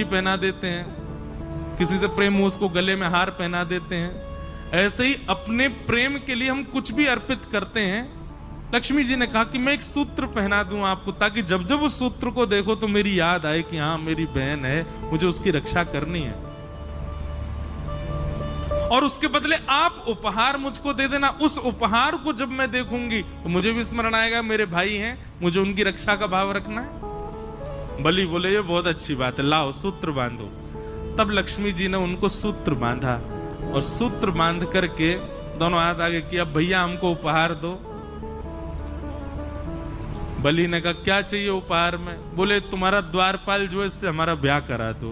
पहना देते हैं, किसी से प्रेम हो उसको गले में हार पहना देते हैं। ऐसे ही अपने प्रेम के लिए हम कुछ भी अर्पित करते हैं। लक्ष्मी जी ने कहा कि मैं एक सूत्र पहना दूं आपको, ताकि जब जब उस सूत्र को देखो तो मेरी याद आए कि हाँ मेरी बहन है, मुझे उसकी रक्षा करनी है। और उसके बदले आप उपहार मुझको दे देना। उस उपहार को जब मैं देखूंगी तो मुझे भी स्मरण आएगा मेरे भाई हैं, मुझे उनकी रक्षा का भाव रखना है। बलि बोले ये बहुत अच्छी बात है, लाओ सूत्र बांधो। तब लक्ष्मी जी ने उनको सूत्र बांधा और सूत्र बांध करके दोनों हाथ आगे किया, भैया हमको उपहार दो। बलि ने कहा क्या चाहिए उपहार में? बोले तुम्हारा द्वारपाल जो है इससे हमारा ब्याह करा दो।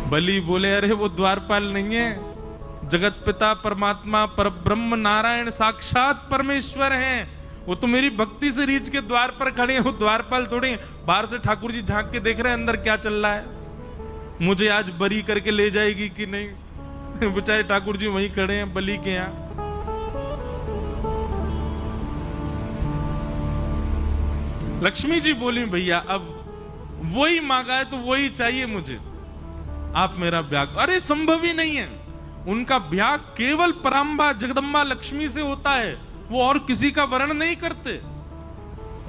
बलि बोले अरे वो द्वारपाल नहीं है, जगत पिता परमात्मा परब्रह्म नारायण साक्षात परमेश्वर हैं। वो तो मेरी भक्ति से रीछ के द्वार पर खड़े हैं, वो द्वारपाल थोड़े हैं। बाहर से ठाकुर जी झांक के देख रहे हैं अंदर क्या चल रहा है, मुझे आज बरी करके ले जाएगी कि नहीं। बेचारे ठाकुर जी वहीं खड़े हैं बलि के यहाँ। लक्ष्मी जी बोली भैया अब वही मांगा है तो वही चाहिए मुझे, आप मेरा ब्याह। अरे संभव ही नहीं है, उनका ब्याह केवल पराम्बा जगदम्बा लक्ष्मी से होता है, वो और किसी का वर्ण नहीं करते।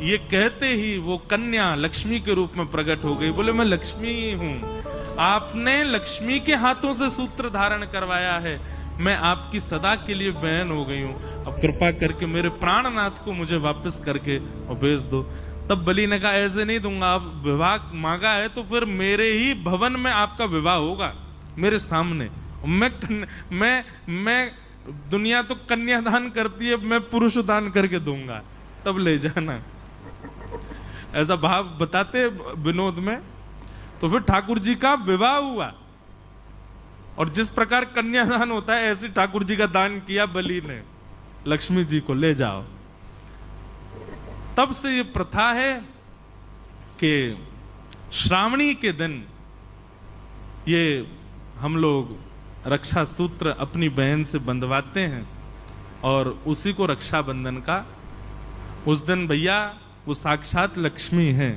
ये कहते ही वो कन्या लक्ष्मी के रूप में प्रकट हो गई। बोले मैं लक्ष्मी ही हूं, आपने लक्ष्मी के हाथों से सूत्र धारण करवाया है, मैं आपकी सदा के लिए बहन हो गई हूं। अब कृपा करके मेरे प्राणनाथ को मुझे वापस करके और भेज दो। तब बलि ने कहा ऐसे नहीं दूंगा, आप विवाह मांगा है तो फिर मेरे ही भवन में आपका विवाह होगा, मेरे सामने। मैं दुनिया तो कन्यादान करती है, मैं पुरुष दान करके दूंगा, तब ले जाना। ऐसा भाव बताते विनोद में। तो फिर ठाकुर जी का विवाह हुआ और जिस प्रकार कन्यादान होता है ऐसे ठाकुर जी का दान किया बलि ने, लक्ष्मी जी को ले जाओ। तब से ये प्रथा है कि श्रावणी के दिन ये हम लोग रक्षा सूत्र अपनी बहन से बंधवाते हैं और उसी को रक्षाबंधन का उस दिन भैया वो साक्षात लक्ष्मी हैं,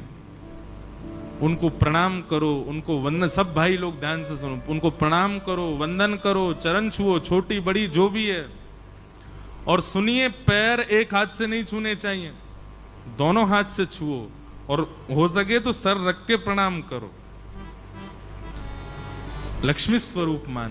उनको प्रणाम करो, उनको वंदन। सब भाई लोग ध्यान से सुनो, उनको प्रणाम करो, वंदन करो, चरण छुओ, छोटी बड़ी जो भी है। और सुनिए पैर एक हाथ से नहीं छूने चाहिए, दोनों हाथ से छुओ और हो सके तो सर रख के प्रणाम करो, लक्ष्मी स्वरूप मानो।